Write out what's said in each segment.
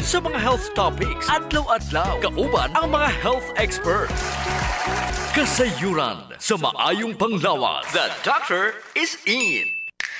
sa mga health topics adlaw-adlaw. Kauban ang mga health experts. Kasayuran sa maayong panglawas. The doctor is in.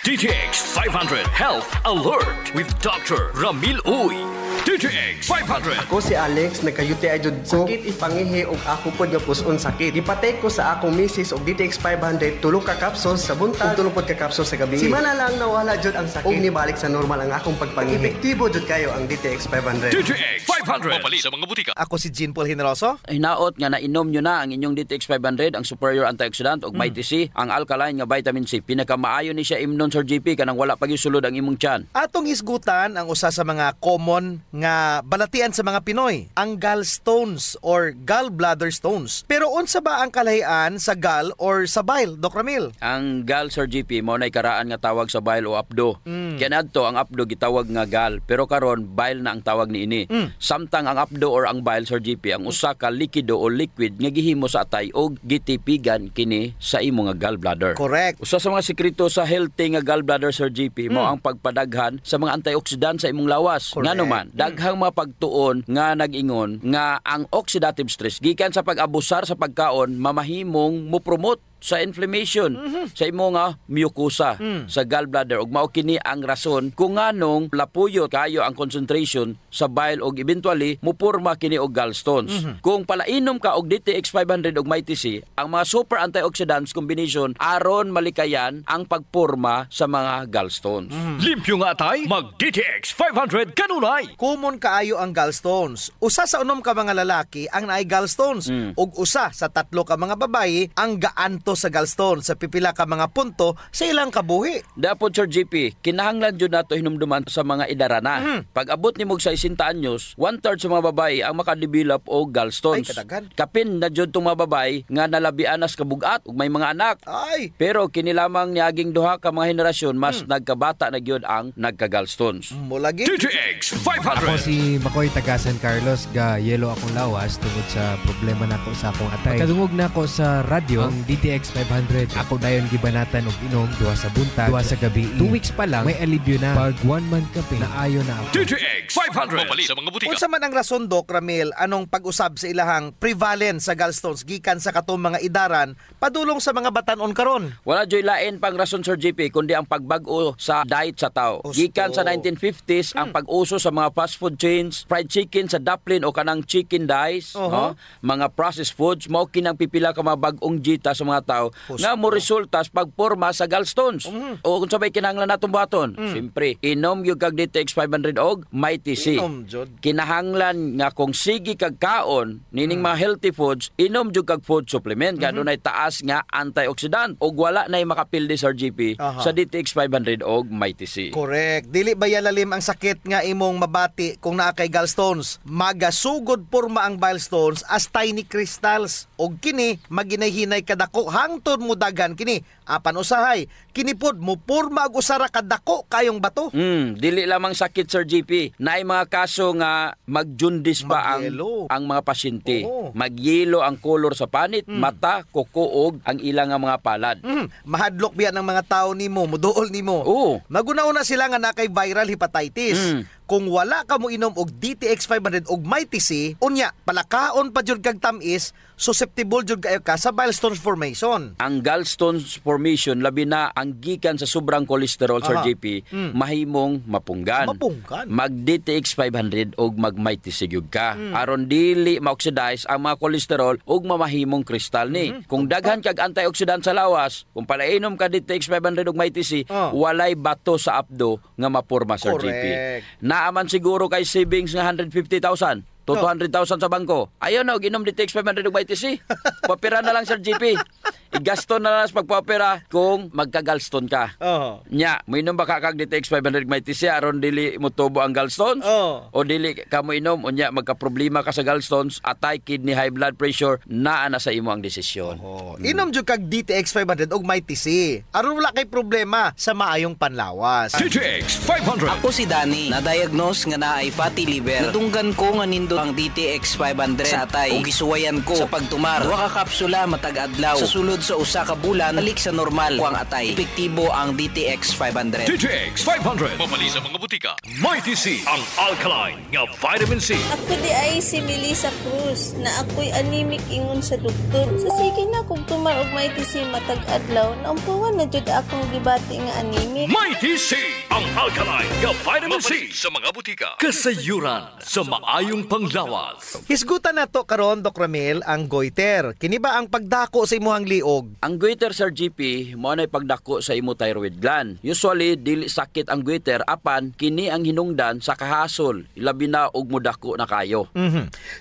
DTX 500 Health Alert with Dr. Ramil Uy. DTX 500. Ako si Alex, nagka-UTI jud ko. Sakit ipangihi og ako pod nga puson sakit. Ipatay ko sa akong misis og DTX 500 tulo ka capsules sa buntag ug tulo pod ka capsules sa gabi. Simana lang nawala jud ang sakit ug nibalik sa normal ang akong pagpangihi. Epektibo jud kayo ang DTX 500. DTX 500. Mapali sa mga butika. Ako si Jean Paul Generoso. Hinaot nga nainom nyo na ang inyong DTX 500, ang superior antioxidant ug Mighty C, ang alkaline nga vitamin C. Pinakamaayo ni siya imnon Sir GP kanang wala pagisulod ang imong tiyan. Atong hisgutan ang usa sa mga common nga balatian sa mga Pinoy, ang gallstones or gallbladder stones. Pero unsa ba ang kalahian sa gall or sa bile, Dr. Ramil? Ang gall, Sir GP, mao nay karaan nga tawag sa bile o apdo. Kinadto ang apdo gitawag nga gall, pero karon bile na ang tawag niini. Samtang ang apdo or ang bile, Sir GP, ang usa ka likido o liquid nga gihimo sa atay og gitipigan kini sa imong nga gallbladder. Correct. Usa sa mga sekreto sa healthy nga gallbladder, Sir GP, mao ang pagpadaghan sa mga antioxidant sa imong lawas. Correct. Ngano man, daghang mga pagtuon nga nag-ingon nga ang oxidative stress gikan sa pag-abusar sa pagkaon mamahimong mo-promote sa inflammation sa imo nga mucosa sa gallbladder ug mao kini ang rason kung nganong lapuyo kayo ang concentration sa bile ug eventually mupurma kini og gallstones. Kung palainom ka og DTX 500 ug Mighty C, ang mga super antioxidants combination aron malikayan ang pagpurma sa mga gallstones. Limpyo nga tay, mag DTX 500 kanunay. Common kaayo ang gallstones. Usa sa unom ka mga lalaki ang naay gallstones ug usa sa tatlo ka mga babayi ang gaanto sa gallstones sa pipila ka mga punto sa ilang kabuhi. Dapat, Sir GP, kinahanglan dyan nato hinumduman sa mga idarana. Pag abot ni mog sa 60 anyos, 1/3 sa mga babae ang makadevelop o gallstones. Ay, kadaghan. Kapin na dyan itong mga babae nga nalabian nas kabugat ug may mga anak. Ay! Pero kinilamang niaging duha ka mga henerasyon mas nagkabata na gyud ang nagka-gallstones. Mulagi. DTX Ako 500. si Makoy taga San Carlos, ga yelo akong lawas tungod sa problema nako sa akong atay. Pagkadungog nako sa radyo ang DTX 500, ako dayon gibanatan og inom duha sa buntag, duha sa gabi. 2 weeks pa lang may alibyo na. Pag 1 month kape, naayo na ako. DTX 500. Mapali sa mga butika. Unsa man ang rason, Doc Ramil, anong pag-usab sa ilahang prevalence sa gallstones gikan sa katong mga idaran padulong sa mga batan-on karon? Wala joy lain pang rason, Sir GP, kundi ang pagbag-o sa diet sa tao. Osto. Gikan sa 1950s ang pag-uso sa mga fast food chains, fried chicken sa dumpling o kanang chicken dice, no? Mga processed foods, mao kinang pipila ka mga bag-ong jita sa mga tao nga mo resulta sa pagporma sa gallstones. O kung sabay kinahanglan natong baton, siyempre, inom yung kag DTX 500 og Mighty C. Inom jud. Kinahanglan nga kung sige kag kaon nining mga healthy foods, inom jud kag food supplement nga dunay taas nga antioxidant og wala nay makapildi sa GP sa DTX 500 og Mighty C. Correct. Dili ba yalalim ang sakit nga imong mabati kung naa kay gallstones? Magasugod porma ang bile stones as tiny crystals. Og kini maginay-hinay kadako hangtod mo daghan kini. Apan usahay, kini pod mo porma og usara kadako kayong bato. Dili lamang sakit, Sir GP. Naay mga kaso nga magjundis pa Magyelo. ang mga pasyente. Oo. Magyelo ang kolor sa panit, mata, kuko og ang ilang nga mga palad. Mahadlok biya ng mga tao nimo, muduol nimo. Oo. Magunauna sila nga na kay viral hepatitis. Kung wala ka mo inom og DTX 500 og Mighty C, unya palakaon pa jud kag tamis, susceptible jud kayo ka sa bile stones formation. Ang gallstones formation labi na ang gikan sa sobrang kolesterol, Sir GP, mahimong mapunggan. Mapunggan. Mag DTX 500 og mag Mighty C gyud ka. Aron dili ma-oxidize ang mga kolesterol ug mamahimong kristal ni. Kung daghan kag antioxidant sa lawas, kung palainom ka DTX 500 og Mighty C, walay bato sa apdo nga mapurma, Sir GP. Naaman siguro kay savings nga 150,000. 200,000 sa bangko. Ayaw na, ginom DTX 500 og Mighty C. Papira na lang, Sir GP. Igasto na lang sa pagpapira kung magka-gallstone ka. Nya, mo inom ba ka kag DTX 500 Mighty C aron dili mo tubo ang gallstones? O dili ka mo inom unya magka-problema ka sa gallstones, atay kidney, high blood pressure, naa na sa imo ang desisyon. Inom jud kag DTX 500 og Mighty C. Aron wala kay problema sa maayong panlawas. DTX 500. Ako si Danny, na-diagnose nga naay fatty liver. Natunggan ko nga nindo ang DTX 500 sa atay ug gisuwayan ko sa pagtumar. Duha ka kapsula matag adlaw. Sa sulod tungod sa usa ka bulan balik sa normal kuang atay. Epektibo ang DTX 500. DTX 500 mabali sa mga butika. Mighty C ang alkaline nga vitamin C. Ako di ay si Melissa Cruz na ako'y anemic ingon sa doktor. Sa sige na kung tumarog Mighty C matag adlaw, naumpuan na jud akong gibati nga anemic. Mighty C ang alkaline nga vitamin C sa mga butika. Kasayuran sa maayong panglawas. Hisgutan nato karon Dok Ramil ang goiter. Kini ba ang pagdako sa imuhang liog? Ang goiter, Sir GP, mo na pagdako sa imo thyroid gland. Usually, dili sakit ang goiter apan kini ang hinungdan sa kahasol, ilabi na og mudako na kayo.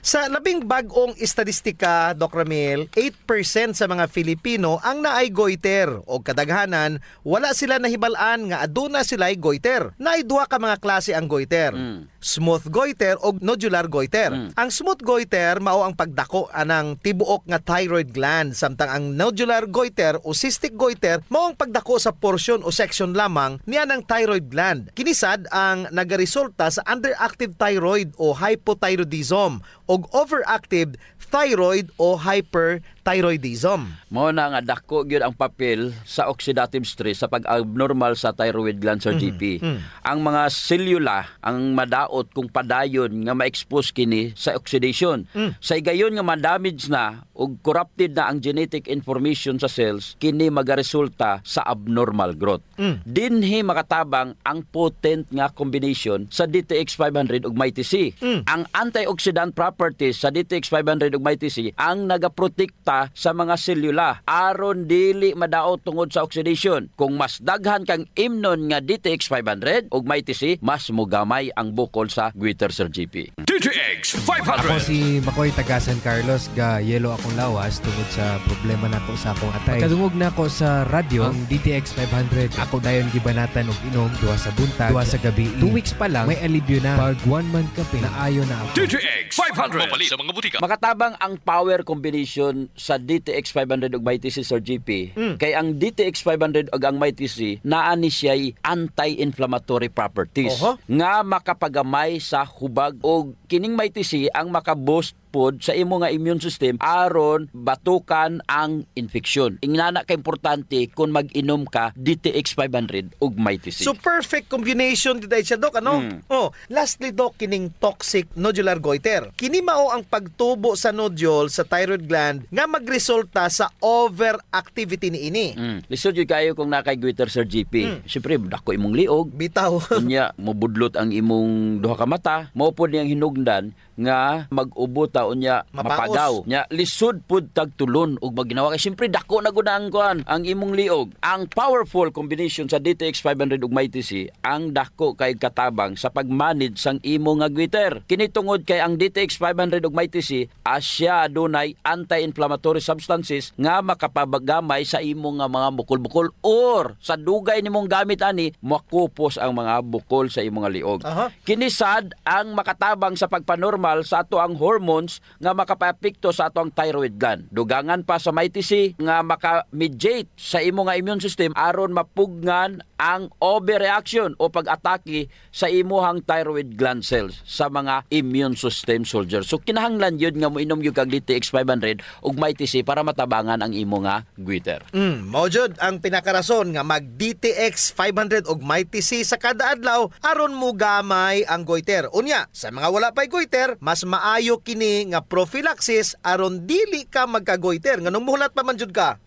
Sa labing bag-ong estadistika, Dok Ramil, 8% sa mga Filipino ang naay goiter o kadaghanan wala sila nahibalaan nga aduna sila'y goiter. Naay duha ka mga klase ang goiter. Smooth goiter o nodular goiter. Ang smooth goiter mao ang pagdako anang tibuok nga thyroid gland, samtang ang nodular goiter o cystic goiter mao ang pagdako sa portion o section lamang niya ng thyroid gland. Kinisad ang nagaresulta sa underactive thyroid o hypothyroidism o overactive thyroid o hyperthyroidism. Mao na nga dako gyud ang papel sa oxidative stress sa pag-abnormal sa thyroid gland, Sir GP. Ang mga selula ang madaot kung padayon nga ma-expose kini sa oxidation. Sa gayon nga ma-damage na ug corrupted na ang genetic information sa cells, kini magaresulta sa abnormal growth. Dinhi makatabang ang potent nga combination sa DTX 500 ug Mighty C. Ang antioxidant properties sa DTX 500 ug Mighty C ang nagaprotekta sa mga selula aron dili madaot tungod sa oxidation. Kung mas daghan kang imnon nga DTX 500 ug Mighty C, mas mugamay ang bukol sa goiter, Sir GP. DTX Ako 500 si Makoy taga San Carlos, ga yelo akong lawas tungod sa problema nako sa akong atay. Pagkadungog nako sa radyo ang DTX 500, ako dayon gibanatan og inom duha sa buntag, duha sa gabi. 2 weeks pa lang may alibyo na. Pag 1 month kape na ayo na ako. DTX 500 mabali sa mga butika. Makatabang ang power combination sa DTX 500 ug Mighty C, Sir GP. Kay ang DTX 500 ug ang Mighty C naa ni siya'y anti-inflammatory properties nga makapagamay sa hubag og kining Mighty C ang makaboost pod sa imo nga immune system aron batukan ang infeksyon. Ingana ka importante kung mag-inom ka DTX 500 ug Mighty C. So perfect combination today siya, Dok, ano? Lastly, Dok, kining toxic nodular goiter. Kini mao ang pagtubo sa nodule sa thyroid gland nga magresulta sa overactivity niini. Lisod yun kayo kung nakay goiter, Sir GP. Siyempre, dako imong liog. Bitaw. Unya, mabudlot ang imong duha ka mata. Mao pod niyang hinugdan nga mag-ubo ta unya mapagaw. Nya lisod pud tagtulon ug maginawa kay siyempre dako na gud ang kuan ang imong liog. Ang powerful combination sa DTX 500 ug Mighty C ang dako kay katabang sa pagmanage sang imo nga goiter. Kini tungod kay ang DTX 500 ug Mighty C asya adunay anti-inflammatory substances nga makapabagamay sa imo nga mga bukol-bukol or sa dugay nimong gamit ani makupos ang mga bukol sa imo nga liog. Kini sad ang makatabang sa pagpanormal sa ato ang hormones nga makapaapekto sa ato ang thyroid gland. Dugangan pa sa Mighty C nga maka-mediate sa imo nga immune system aron mapugnan ang overreaction o pag-atake sa imuhang thyroid gland cells sa mga immune system soldiers. So kinahanglan yun nga mo inom yung kag DTX 500 ug Mighty C para matabangan ang imo nga goiter. Mao jud ang pinakarason nga mag DTX 500 ug Mighty C sa kada adlaw aron mo gamay ang goiter. Unya, sa mga wala pay goiter, mas maayo kini nga prophylaxis aron dili ka magka-goiter nganong muhulat pa man jud ka.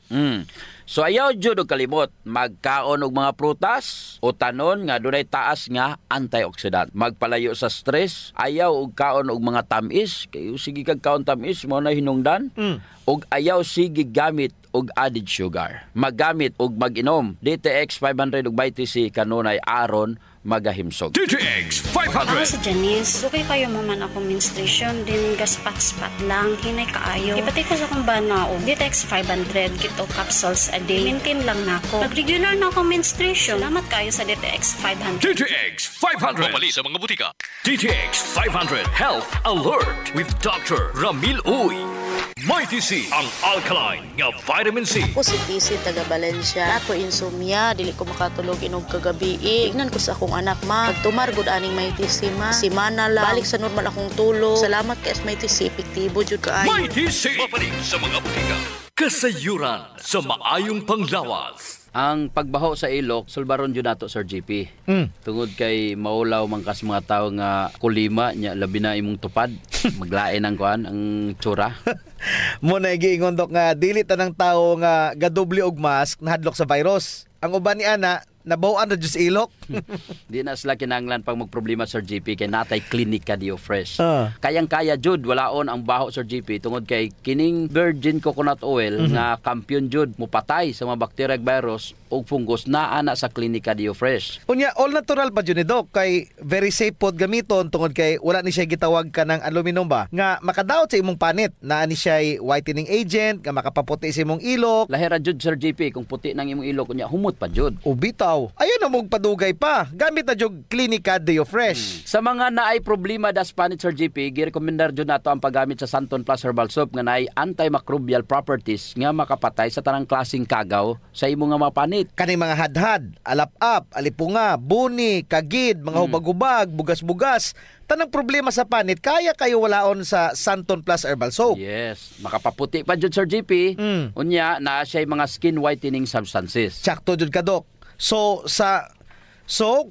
So ayaw jud og kalimot magkaon og mga prutas o tanon nga dunay taas nga antioxidant. Magpalayo sa stress, ayaw og kaon og mga tamis, kay sige kag kaon tamis mo na hinungdan. Og ayaw sige gamit og added sugar. Maggamit og mag-inom DTX 500 ug Mighty C kanunay aron magahimsog. DTX Ako 500 si Janice. Okay kayo maman ako menstruation. Din gaspat-spat lang. Hinay kaayo. Ipatay ko sa akong banao. DTX 500. Kito capsules a day. Maintain lang na ako. Nag-regular na ako menstruation. Salamat kayo sa DTX 500. DTX 500 mabali sa mga butika. DTX 500 Health Alert with Dr. Ramil Uy. Mighty C ang alkaline nga vitamin C. Ako si PC taga Valencia. Ako insomnia, dili ko makatulog inog kagabi. Ignan ko sa akong anak ma. Pagtumar gud aning Mighty C ma. Simana lang. Balik sa normal akong tulog. Salamat kay Mighty C, epektibo jud kaayo. Mighty C mabalik sa mga butika. Kasayuran sa maayong panglawas. Ang pagbaho sa ilok, sulbaron yun nato, Sir JP. Tungod kay maulaw man kas mga tao nga kulima, nya labi na imong tupad. Maglain ang kuan, ang tsura. Muna giingon dok nga dili tanang tawo nga gadubli og mask nahadlok sa virus. Ang uban ni ana nabawan na jud sa ilok. Di na sila kinanglan pag magproblema, Sir JP, kay natay Clinica Dio Fresh. Kayang-kaya jud walaon ang baho, Sir JP, tungod kay kining virgin coconut oil nga kampiyon jud mupatay sa mga bacteria ug virus ug fungus naa na sa Clinica Dio Fresh. Unya all natural pa jud ni dok kay very safe pod gamiton tungod kay wala ni siya gitawag ka ng aluminum ba nga makadaot sa imong panit. Naa ni siya whitening agent nga makapaputi sa imong ilok. Lahira jud, Sir JP, kung puti nang imong ilok unya humot pa jud. Ubitaw. Ayun na mong padugay pa. Gamit na jud Clinica Dio Fresh. Sa mga naay problema das panit, Sir JP, girekomendar jud nato ang paggamit sa Santon Plus Herbal Soap nga naay antimicrobial properties nga makapatay sa tanang klaseng kagaw sa imong nga mga panit. Kaning mga hadhad, alap-ap, alipunga, buni, kagid, mga hubag-hubag, bugas-bugas, tanang problema sa panit, kaya kayo walaon sa Santon Plus Herbal Soap. Yes, makapaputi pa jud, Sir JP. Unya na siya mga skin whitening substances. Sakto jud ka, Dok. So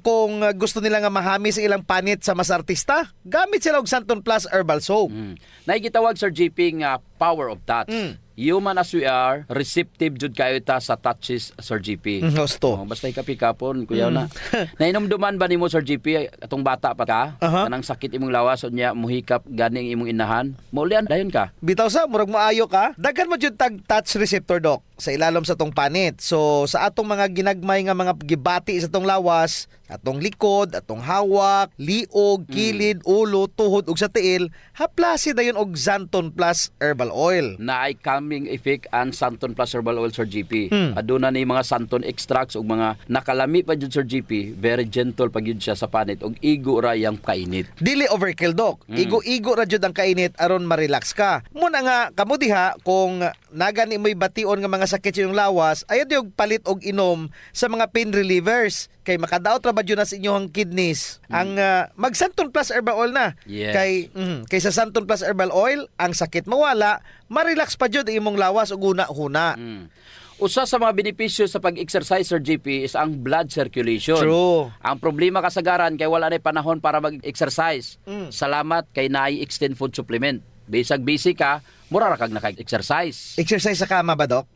kung gusto nila nga mahami sa ilang panit sa mas artista, gamit sila og Santon Plus Herbal Soap. Naigitawag, Sir JP, nga power of touch. Human as we are, receptive jud kayo ta sa touches, Sir JP. Gusto. Basta ikapikapon, kuyaw na. Nainomduman ba nimo, Sir JP, atong bata pa ka? Kanang sakit imong lawas unya muhikap ganing imong inahan? Maulian dayon ka. Bitaw sa murag maayo ka. Daghan mo jud tag touch receptor, Dok, sa ilalom sa tong panit. So sa atong mga ginagmay nga mga gibati sa tong lawas, atong likod, atong hawak, liog, kilid, ulo, tuhod ug sa tiil, haplasi dayon og Santon Plus Herbal Oil. Naay calming effect ang Santon Plus Herbal Oil, Sir JP. Aduna ni mga Santon extracts ug mga nakalami pa jud, Sir JP. Very gentle pa gyud siya sa panit ug igo ra yang kainit. Dili overkill, Dok. Igo-igo ra jud ang kainit aron ma-relax ka. Muna nga kamo diha kung nagani mo'y bation nga mga sakit sa iyong lawas, ayaw diog palit og inom sa mga pain relievers kay makadaot ra ba jud na sa inyong kidneys. Ang mag Santon Plus Herbal Oil na. Yes. Kay sa Santon Plus Herbal Oil, ang sakit mawala, ma-relax pa jud imong lawas ug una-huna. Usa sa mga benepisyo sa pag-exercise, Sir JP, is ang blood circulation. True. Ang problema kasagaran kay wala na panahon para mag-exercise. Salamat kay naay extend food supplement. Bisag busy ka, mura ra kag naka-exercise. Exercise sa kama ba, Dok?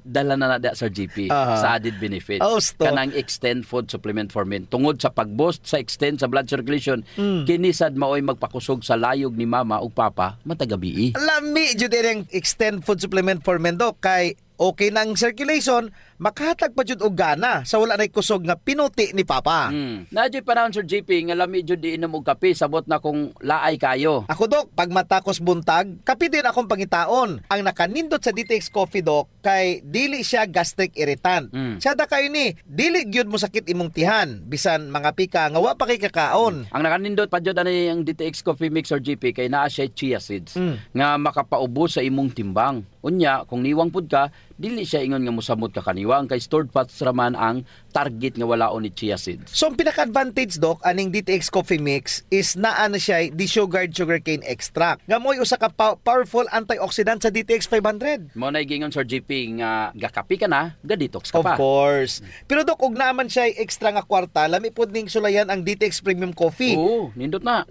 Dala na Sir JP, sa added benefits. Kanang extend food supplement for men. Tungod sa pag-boost sa extend sa blood circulation, kinisad maoy magpakusog sa layog ni mama ug papa matagabi. Lami jud ang extend food supplement for men, Dok, kay okay na ang circulation, makahatag pa jud og gana sa wala nay kusog nga pinuti ni papa. Nadyo panahon, Sir JP, nga lami jud di inom og kape sabot na kung laay kayo. Ako, Dok, pag matakos buntag, kape din akong pangitaon. Ang nakanindot sa DTX Coffee, Dok, kay dili siya gastric irritant. Sada kayo ni, dili gyud mo sakit imong tihan, bisan mga pika nga wa pa kay kakaon. Ang nakanindot pa jud ani ang DTX Coffee Mix, Sir JP, kay naa siya chia seeds nga makapaubos sa imong timbang. Unya, kung niwang pud ka, dili siya ingon nga mosamot ka kaniwang kay stored fats raman ang target nga walaon ni chia seeds. So ang pinaka-advantage, Dok, aning DTX Coffee Mix is naa na siya desugared sugarcane extract. Nga mo'y usa ka powerful antioxidant sa DTX 500. Mo na gingon, Sir JP, nga gakapi ka na, ga-detox ka pa. Of course. Pero, Dok, ug naman siya extra nga kwarta, lami pud ning sulayan ang DTX Premium Coffee. Oo, nindot na.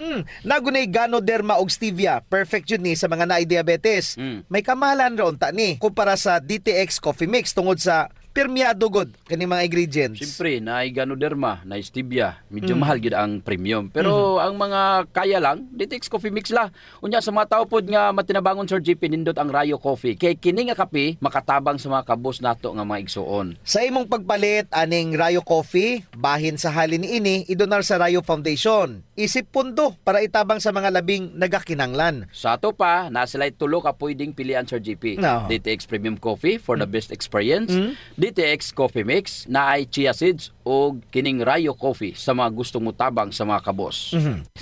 Nagunay Ganoderma og stevia. Perfect yun ni sa mga naay diabetes. May kamahalan ron ta ni kumpara sa DTX Coffee Mix tungod sa permeado god kani mga ingredients. Siyempre, naay Ganoderma, naay stevia. Medyo mahal gid ang premium. Pero ang mga kaya lang, DTX Coffee Mix la. Unya sa mga tao pod nga matinabangon, Sir JP, nindot ang Rayo Coffee. Kay kini nga kape makatabang sa mga kabos nato nga mga igsuon. Sa imong pagpalit aning Rayo Coffee, bahin sa halin ini idonar sa Rayo Foundation. Isip pundo para itabang sa mga labing nagakinanglan. Sa ato pa, na sila'y tulo ka pwedeng pilian, Sir JP. DTX Premium Coffee for the best experience. DTX Coffee Mix na ay chia seeds og kining Rayo Coffee sa mga gustong mutabang sa mga kabos.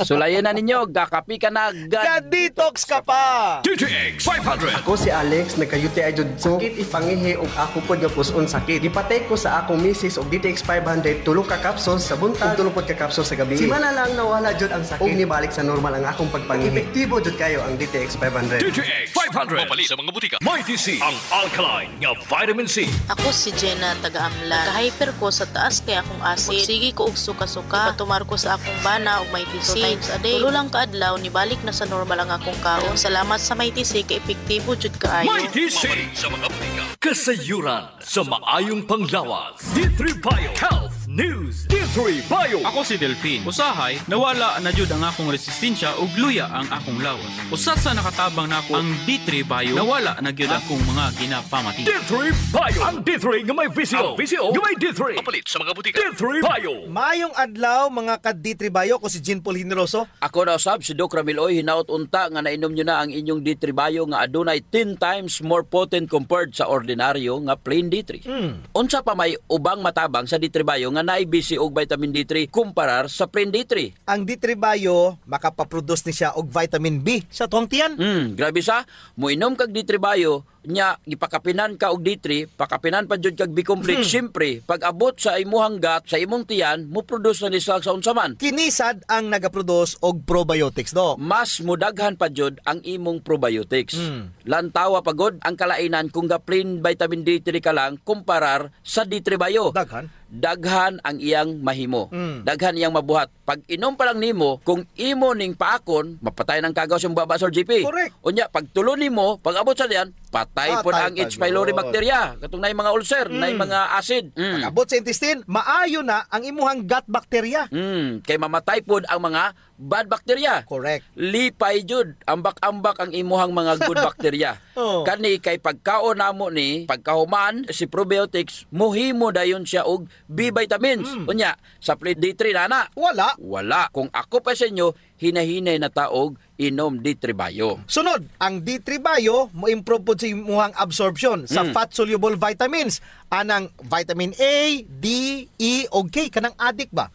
Sulayan na ninyo, gakapi ka na, Ga-detox ka pa! DTX 500. Ako si Alex, nagka-UTI jud ko. Sakit ipangihi og ako pod nga puson sakit. Gipatay ko sa akong misis og DTX 500 tulo ka capsules sa buntag, tulo pod ka capsules sa gabi. Simana lang nawala jud ang sakit og nibalik sa normal ang akong pagpangihi. Epektibo jud kayo ang DTX 500. DTX 500. Mapalit sa mga butika. Mighty C, ang alkaline nga vitamin C. Ako si Jenna, taga-Amlan. Naka-hyper ko sa taas kaya akong acid. Sige ko og suka-suka. Patumar ko sa akong bana og may TC. 2 times a day. Tulo lang kaadlaw, nibalik na sa normal ang akong kaon. Salamat sa may TC, kay epektibo jud kaayo. Mighty C, sa mga butika. Kasayuran sa maayong panglawas. D3 Bio Health News. D3 Bio. Ako si Delphine. Usahay, nawala na jud ang akong resistensya ug luya ang akong lawas. Usa sa nakatabang nako ang D3 Bio, nawala na gyud akong mga ginapamati. D3 Bio. Ang D3 nga may VCO. Ang VCO nga may D3. Mapalit sa mga butika. D3 Bio. Mayong adlaw mga ka-D3 Bio, ko si Jean Paul Generoso. Ako na usab si Doc Ramiloy, hinaut unta nga nainom nyo na ang inyong D3 Bio nga adunay 10 times more potent compared sa ordinaryo nga plain D3. Unsa pa may ubang matabang sa D3 Bio nga naay BC og vitamin D3 kumparar sa plain D3. Ang D3 Bio, makapaproduce ni siya og vitamin B sa tuwang tiyan. Grabe sa, muinom kag D3 Bio, nya gipakapinan ka og D3, pakapinan pa jud kag B-complex. Siyempre, pag abot sa imuhang gut, sa imong tiyan, mo produce na ni sa unsa man. Kinisad ang nagaproduce og probiotics do. Mas mudaghan pa jud ang imong probiotics. Lantawa pagod ang kalainan kung ga plain vitamin D3 ka lang kumparar sa D3 Bio. Daghan ang iyang mahimo. Daghan iyang mabuhat. Pag inom pa lang nimo, kung imo ning paakon, mapatay ng kagaw sa baba, Sir JP. Correct. Unya, pag tulo nimo, pag abot sa diyan, patay po ang H. pylori bacteria. Katong nay mga ulcer, nay mga acid. Pag abot sa intestine, maayo na ang imuhang gut bacteria. Kay mamatay pod ang mga bad bacteria. Correct. Lipay jud, ambak-ambak ang imuhang mga good bacteria. Kani kay pagkaon namo ni, pagkahuman si probiotics, muhimo dayon siya og B vitamins. Unya, sa plain D3 nana, wala. Kung ako pa sa inyo, hinahinay na taog inom D3 Bio. Sunod, ang D3 Bio mo improve pod sa imuhang absorption sa fat-soluble vitamins. Anang vitamin A, D, E, o K. Kanang adik ba?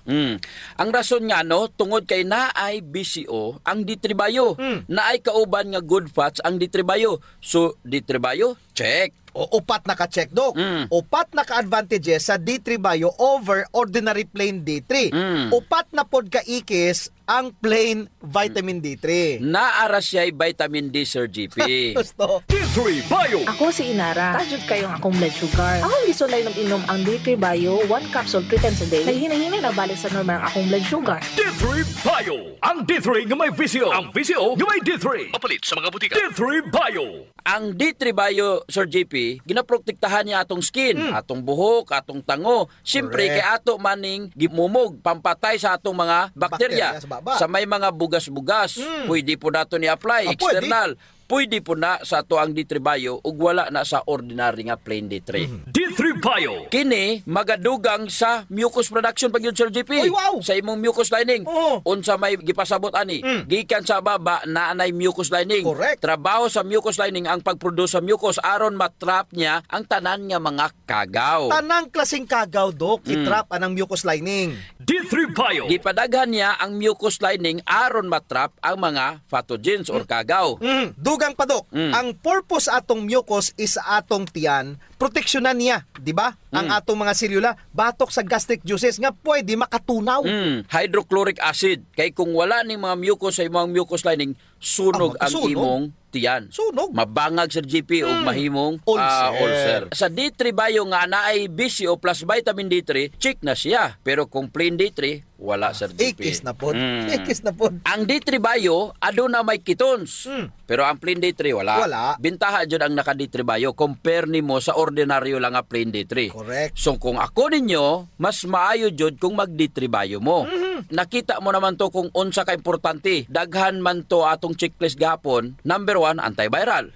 Ang rason nga tungod kay naay BCO ang D3 Bio. Naay kauban nga good fats ang D3 Bio. So, D3 Bio, check. Upat na ka-check, Dok. Upat na ka-advantages sa D3 Bio over ordinary plain D3. Upat na pod ka-ikis ang plain vitamin D3. Naara siya'y vitamin D, Sir GP. Gusto. D3 Bio. Ako si Inara. Tajud kayong akong blood sugar. Akong gisulay ng inom ang D3 Bio, 1 capsule 3 times a day. Naghinay-hinay na balik sa normal ang akong blood sugar. D3 Bio. Ang D3 nga may VCO. Ang VCO nga may D3. Mapalit sa mga butika. D3 Bio. Ang D3 Bio, Sir JP, ginaprotektahan niya atong skin, atong buhok, atong tango. Siyempre, kay ato maning gimumog, pampatay sa atong mga bakterya. Sa may mga bugas-bugas, pwede po nato ni-apply, external. Pwede po na sa ato ang D3 Bio ug wala na sa ordinary nga plain D3. D3 Bio. Kini magadugang sa mucus production pag yun, Sir GP. Sa imong mucus lining. Unsa may gipasabot ani? Gikan sa baba na anay mucus lining. Correct. Trabaho sa mucus lining ang pagproduce sa mucus aron matrap niya ang tanan nga mga kagaw. Tanang klaseng kagaw, Dok, itrap anang mucus lining. D3 Bio. Gipadaghan niya ang mucus lining aron matrap ang mga pathogens or kagaw. Dugang pa, Dok. Ang purpose atong mucus is atong tiyan, proteksyonan niya, di ba? Ang atong mga selula, batok sa gastric juices nga pwede makatunaw. Hydrochloric acid. Kay kung wala ni mga mucus sa imong mucus lining, sunog ang imong tiyan. Sunog. Mabangag sa GP o mahimong ulcer. Sa D3 Bio nga naay BCO plus vitamin D3, check na siya. Pero kung plain D3, wala sa GP. Ikis na po. Ikis na po. Ang D3 Bio, aduna may ketones. Pero ang plain D3, wala. Bintaha dyan ang naka D3 Bio. Compare nimo sa ordinaryo lang nga plain D3. Correct. So kung ako ninyo, mas maayo jud kung mag D3 Bio mo. Nakita mo naman to kung unsa ka importante. Daghan man to atong checklist gapon. Number 1, antiviral.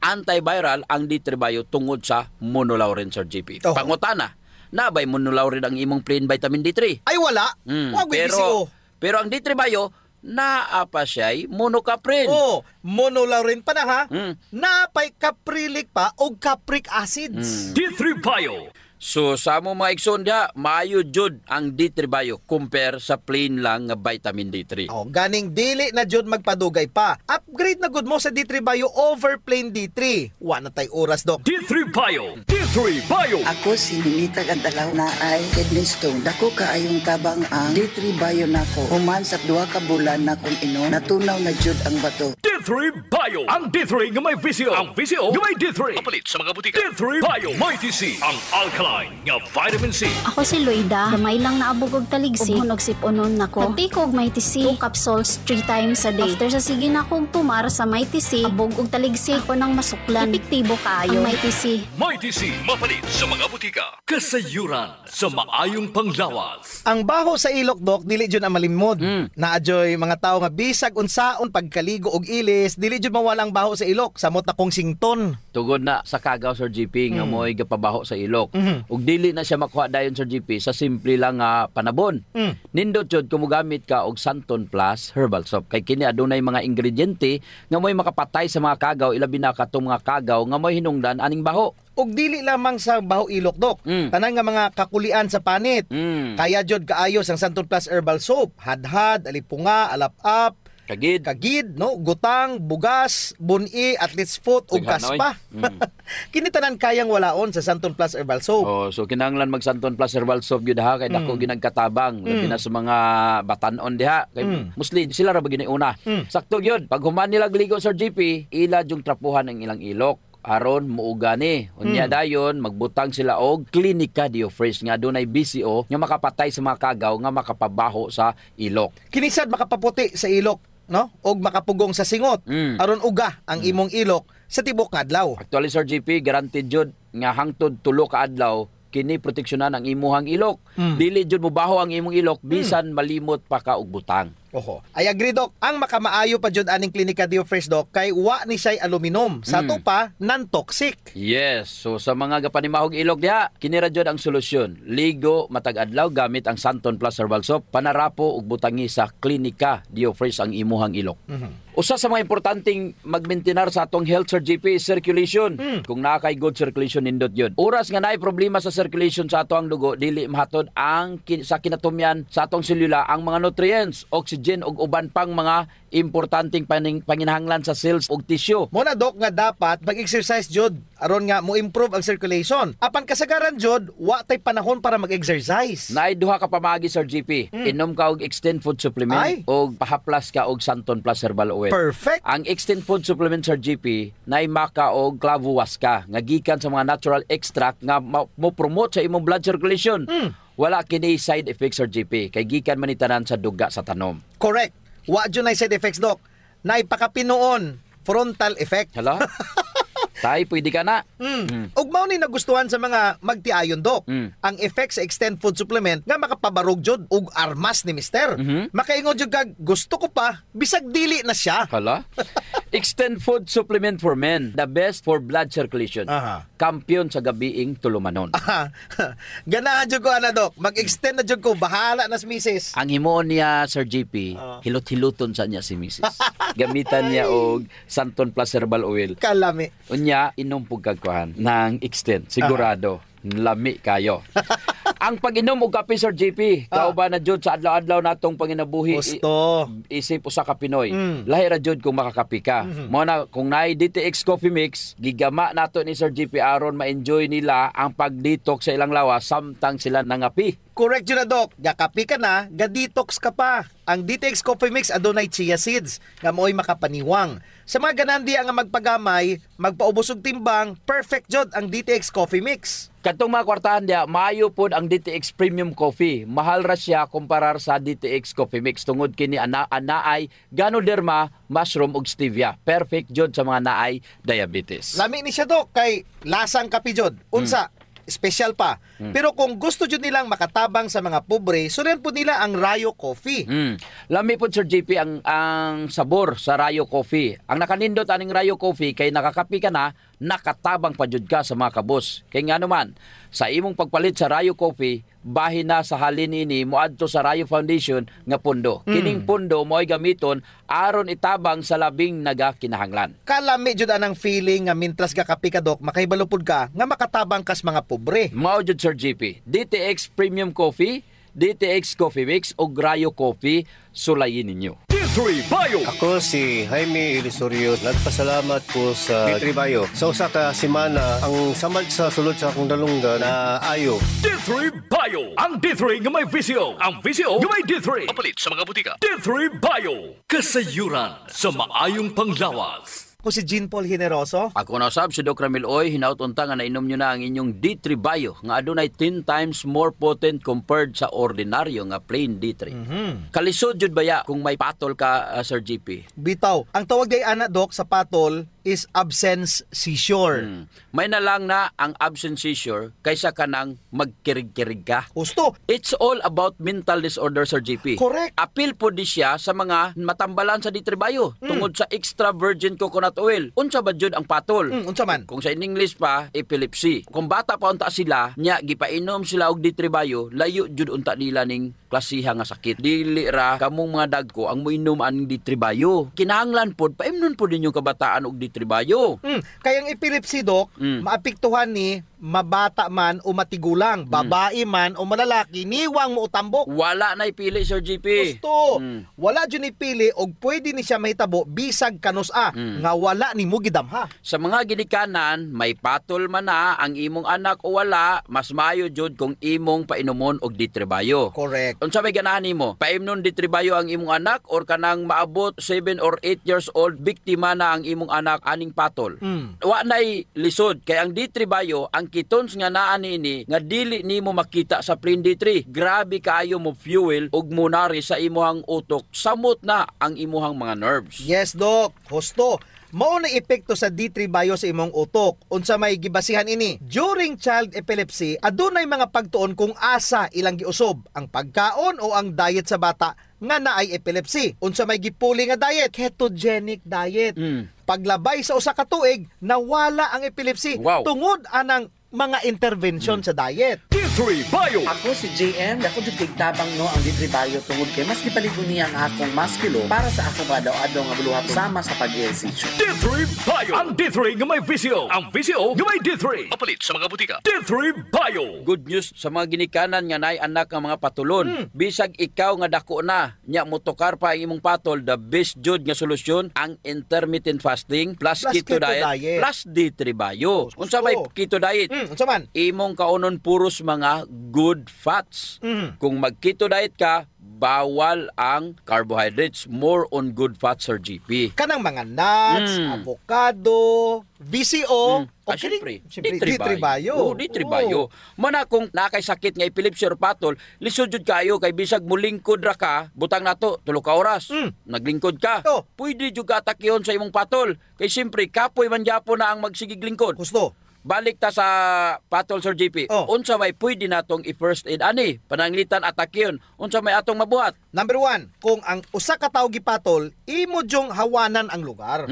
Antiviral ang D3 Bio tungod sa monolaurin, Sir GP. Pangutana, nabay monolaurin ang imong plain vitamin D3? Ay wala. Pero ang D3 Bio, naapa siya'y monocaprin. Monolaurin pa na ha. Naapay caprilic pa o capric acids. D3 Bio. So sa among mga igsoon diha, maayo jud ang D3 Bio compare sa plain lang nga vitamin D3. Oh, ganing dili na jud magpadugay pa. Upgrade na gud mo sa D3 Bio over plain D3. Wa na tay oras, Dok. D3 Bio. D3 Bio. Ako si Ninita Gandalaw na ay kidney stone. Dako kaayong tabang ang D3 Bio nako. Human sa 2 ka bulan na kung inom, natunaw na jud ang bato. D3 Bio. Ang D3 nga may VCO. Ang VCO nga may D3. Mapalit sa mga butika. D3 Bio. May TC. Ang alkaline nga vitamin C. Ako si Loida, gamay lang naabog og taligsik, ug siponon nako. Nagtake og may TC, 2 capsules 3 times a day. After sa sige na akong tumar sa may TC, abog og taligsik ako nang masuklan. Epektibo kaayo ang may TC. May TC. Mapalit sa mga butika. Kasayuran sa maayong panglawas. Ang baho sa ilok, Dok, dili jud ang malimod. Naadyoy mga tawo nga bisag unsaon pagkaligo og ilis, dili jud mawala ang baho sa ilok. Samot na kong sington. Tugod na sa kagaw, Sir GP, nga mo'y gapabaho sa ilok. Ug dili na siya makuha dayon, Sir GP, sa simple lang nga panabon. Nindot jud kung mogamit ka og Santon Plus Herbal Soap. Kay kini adunay mga ingrediente nga mo'y makapatay sa mga kagaw, ilabi na katong mga kagaw nga mo'y hinungdan aning baho. Og dili lamang sa baho ilok, Dok. Tanan nga mga kakulian sa panit. Kaya jud kaayos ang Santon Plus Herbal Soap. Hadhad, alipunga, alap-ap, kagid, no, gutang, bugas, buni, athlete's foot ug kaspa. Kini tanan kayang walaon sa Santon Plus Herbal Soap. Oh, so kinahanglan mag Santon Plus Herbal Soap gyud ha kay dako ginagkatabang labi na sa mga batan-on diha kay mostly sila ra ba giniuna. Sakto gyud pag human nila ligo, Sir GP, ila yung trapuhan ang ilang ilok aron muuga ni. Unya dayon magbutang sila og Clinica Diofresh nga dunay BCO nga makapatay sa mga kagaw nga makapabaho sa ilok. Kinisad makapaputi sa ilok, no? Og makapugong sa singot aron uga ang imong ilok sa tibok nga adlaw. Actually, Sir GP, guaranteed jud nga hangtod 3 ka adlaw kini proteksyonan ang imuhang ilok. Dili jud mobaho ang imong ilok bisan malimot pa ka og butang. Oho. I agree, Dok. Ang makamaayo pa jud aning Clinica Diofresh, Dok, kay wa ni say aluminum. Sa to pa non-toxic. Yes. So sa mga gapanimahog ilok diha, kini ra jud ang solusyon. Ligo matag adlaw gamit ang Santon Plus Herbal Soap, panarapo ug butangi sa Clinica Diofresh ang imuhang ilok. Usa sa mga importanteng magmaintenar sa atong health, Sir GP, is circulation. Kung naa kay good circulation, nindot yun. Oras nga naay problema sa circulation sa atong dugo, dili mahatod ang sa kinatumyan sa atong selula ang mga nutrients, oxygen ug uban pang mga importanteng panginahanglan sa cells ug tissue. Muna, Dok, nga dapat mag-exercise jud aron nga mo improve ang circulation. Apan kasagaran jud wa tay panahon para mag-exercise. Naay duha ka pamaagi, Sir GP. Inom ka og Extend Food Supplement ug pahaplas ka og Santon Plus Herbal Oil. Perfect. Ang Extend Food Supplement, Sir GP, naay maka og clavo waska nga gikan sa mga natural extract nga mo promote sa imong blood circulation. Wala kini side effects, Sir GP, kay gikan man tanan sa duga sa tanom. Correct. Wa jud nay side effects, Dok. Nay pakapinuon frontal effect. Hala. Tay, pwede ka na. Ug mao ni nagustuhan sa mga magtiayon, Dok. Ang effect sa Extend Food Supplement nga makapabarog jud ug armas ni Mister. Makaingon jud kag gusto ko pa bisag dili na siya. Hala. Extend Food Supplement for Men, the best for blood circulation. Kampiyon sa gabiing tulumanon. Ganahan jud ko ana, Dok. Mag-extend na jud ko, bahala na si Mrs. Ang himuon niya, Sir GP, hilot-hiluton sa niya si Mrs. Gamitan niya og Santon Plus Herbal Oil. Kalami. Unya, inom pug kagkuhan ng Extend. Sigurado, lami kayo. Ang pag-inom og kape, Sir GP, kauban na jud sa adlaw-adlaw natong panginabuhi. Gusto. Isip usa ka Pinoy. Lahi ra jud kung makakape ka. Mo na kung naay DTX Coffee Mix, gigama nato ni Sir GP aron ma-enjoy nila ang pag-detox sa ilang lawas samtang sila nangapi. Correct yun na, Dok. Gakapi ka na, ga-detox ka pa. Ang DTX Coffee Mix adunay chia seeds nga mo'y makapaniwang. Sa mga ganandi nga magpagamay, magpaubos og timbang, perfect jud ang DTX Coffee Mix. Katong mga kwartahan dia, maayo pod ang DTX Premium Coffee. Mahal ra siya kumparar sa DTX Coffee Mix tungod kini anaay Ganoderma, mushroom ug stevia. Perfect jud sa mga naay diabetes. Lami ni siya, Dok, kay lasang kape jud. Unsa? Special pa. Pero kung gusto jud nilang makatabang sa mga pobre, sunan po nila ang Rayo Coffee. Lami po, Sir JP, ang sabor sa Rayo Coffee. Ang nakanindot aning Rayo Coffee kay nakakapi ka na, nakatabang pa jud ka sa mga kabos. Kay nga naman, sa imong pagpalit sa Rayo Coffee, bahin na sa halin ini moadto sa Rayo Foundation nga pundo. Kining pundo mo'y gamiton aron itabang sa labing nagakinahanglan. Kalami jud anang feeling nga mintras ka kape ka Dok, makaibalupod ka nga makatabang kas mga pobre. Mao jud Sir GP, DTX Premium Coffee, DTX Coffee Mix o Rayo Coffee, sulayin ninyo. D3 Bio. Ako si Jaime Ilisorio. Nagpasalamat ko sa D3 Bio. Sa usa ka semana, ang samad sa sulod sa akong dalungga na ayo. D3 Bio. Ang D3 nga may VCO. Ang VCO nga may D3. Papalit sa mga butika. D3 Bio. Kasayuran sa maayong panglawas. Ako si Jean Paul Generoso. Ako na sab si Doc Ramil Oy, hinaut-unta nga nainom nyo na ang inyong D3 Bio nga adunay 10 times more potent compared sa ordinaryo nga plain D3. Kalisod jud baya kung may patol ka, Sir GP? Bitaw, ang tawag day ana Dok sa patol is absence seizure. May na lang na ang absence seizure kaysa ka nang magkirig-kirig ka. Gusto. It's all about mental disorder, Sir GP. Correct. Apil po di siya sa mga matambalan sa D3 Bio tungod sa extra virgin coconut oil. Unsa ba jud ang patol? Unsa man? Kung sa in English pa, epilepsy. Kung bata pa unta sila, nya gipainom sila og D3 Bio, layo jud unta nila ning klasiha nga sakit. Dili ra kamong mga dagko ang moinom aning D3 Bio. Kinahanglan pod paimnon pod ninyong kabataan og D3 Bio. Kayang epilepsy Dok, maapektuhan ni mabata man o matigulang, babae man o malalaki, niwang mo utambok. Wala na ipili, Sir GP. Gusto. Wala dyan ipili og pwede ni siya mahitabo bisag kanus-a nga wala ni mo gidamha. Sa mga ginikanan, may patol man na ang imong anak o wala, mas maayo jud kung imong painumon og D3 Bio. Correct. Unsa may ganahan nimo? Paimnon D3 Bio ang imong anak or kanang maabot 7 or 8 years old, biktima na ang imong anak aning patol. Wa nay lisod kay ang D3 Bio ang kitons nga naa niini nga dili nimo makita sa plain D3. Grabe kaayo mo fuel ug munari sa imuhang utok. Samot na ang imuhang mga nerves. Yes, Dok. Husto. Mao na epekto sa D3 Bio sa imong utok. Unsa may gibasihan ini? During child epilepsy, adunay mga pagtuon kung asa ilang giusob, ang pagkaon o ang diet sa bata nga naay epilepsy. Unsa may gipuli nga diet? Ketogenic diet. Paglabay sa usa ka tuig, nawala ang epilepsy tungod anang mga intervention sa diet. D3 Bio. Ako si JM, ako jud kay tabang no ang D3 Bio tungod kay mas gipalig ko niya ang akong maskilo para sa akong adlaw-adlaw nga buluhat sama sa pag-ehersisyo. D3 Bio. Ang D3 nga may VCO. Ang VCO nga may D3. Papalit sa mga butika. D3 Bio. Good news sa mga ginikanan nga naay anak nga mga patulon. Bisag ikaw nga dako na, nya motokar pa ang imong patol, the best jud nga solusyon ang intermittent fasting plus keto diet plus D3 Bio. Unsa may keto diet? Unsa man? Imong kaunon puros mga good fats. Kung mag-keto diet ka, bawal ang carbohydrates, more on good fats, Sir GP. Kanang mga nuts, avocado, VCO, Siyempre, D3 Bio. D3 Bio. Mana kung nakay sakit nga epilepsy or patol, lisod jud kayo kay bisag mulingkod ra ka, butang nato 3 ka oras. Naglingkod ka. Pwede jud ka atakyon sa imong patol. Kay siyempre kapoy man gyapon na ang magsigig lingkod. Gusto. Balik ta sa patol, Sir GP. Unsa may pwede natong i-first aid ani? Pananglitan atakyon. Unsa may atong mabuhat? Number 1, kung ang usa ka tawo gipatol, imo jong hawanan ang lugar.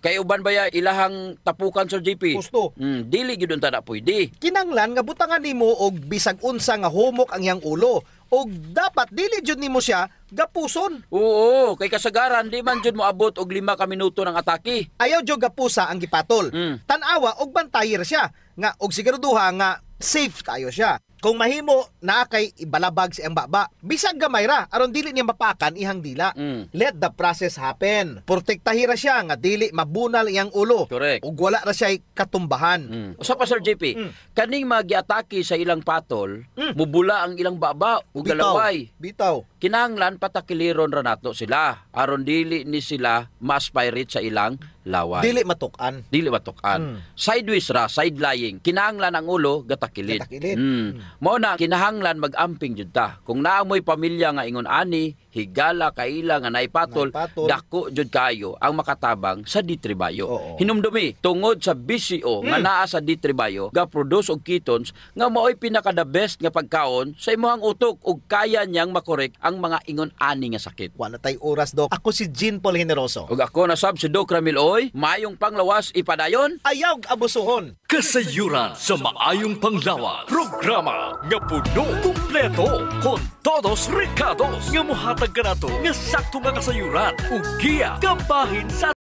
Kay uban baya ilahang tapukan, Sir GP? Gusto. Dili gyud unta na pwede. Kinanglan nga butangan nimo og bisag unsa nga humok ang iyang ulo. Og dapat dili jud nimo siya gapuson. Oo, kay kasagaran di man jud moabot og 5 ka minuto ng atake. Ayaw jud gapusa ang gipatol. Tan-awa og bantayer siya nga og siguraduha nga safe kayo siya. Kung mahimo na kay ibalabag si ang baba, bisag gamay ra aron dili niya mapakan ihang dila. Let the process happen. Protektahira siya nga dili mabunal iyang ulo. Correct. Ug wala ra siya katumbahan. Usa pa, Sir JP, kaning magiatake sa ilang patol, mubula ang ilang baba ug galaway. Bitaw. Kinahanglan patakiliron ra nato sila aron dili ni sila ma-aspirate sa ilang laway. Dili matukan. Sideways ra, side lying. Kinahanglan ang ulo gatakilid. Mao na kinahanglan mag-amping jud ta. Kung naamoy pamilya nga ingon ani higala kaila nga naipatol, dako jud kayo ang makatabang sa D3 Bio. Hinumdumi tungod sa BCO nga naa sa D3 Bio ga produce og ketones nga mao'y pinaka the best nga pagkaon sa imong utok ug kaya niyang makorek ang mga ingon ani nga sakit. Wala tay oras, Dok. Ako si Jean Paul Generoso. Ug ako na sab si Doc Ramil Oy, mayong panglawas ipadayon, ayaw abusuhon. Kasayuran sa maayong panglawas. Programa nga puno, kumpleto, con todos recados nga mohatag kanato nga sakto nga kasayuran ug giya kabahin sa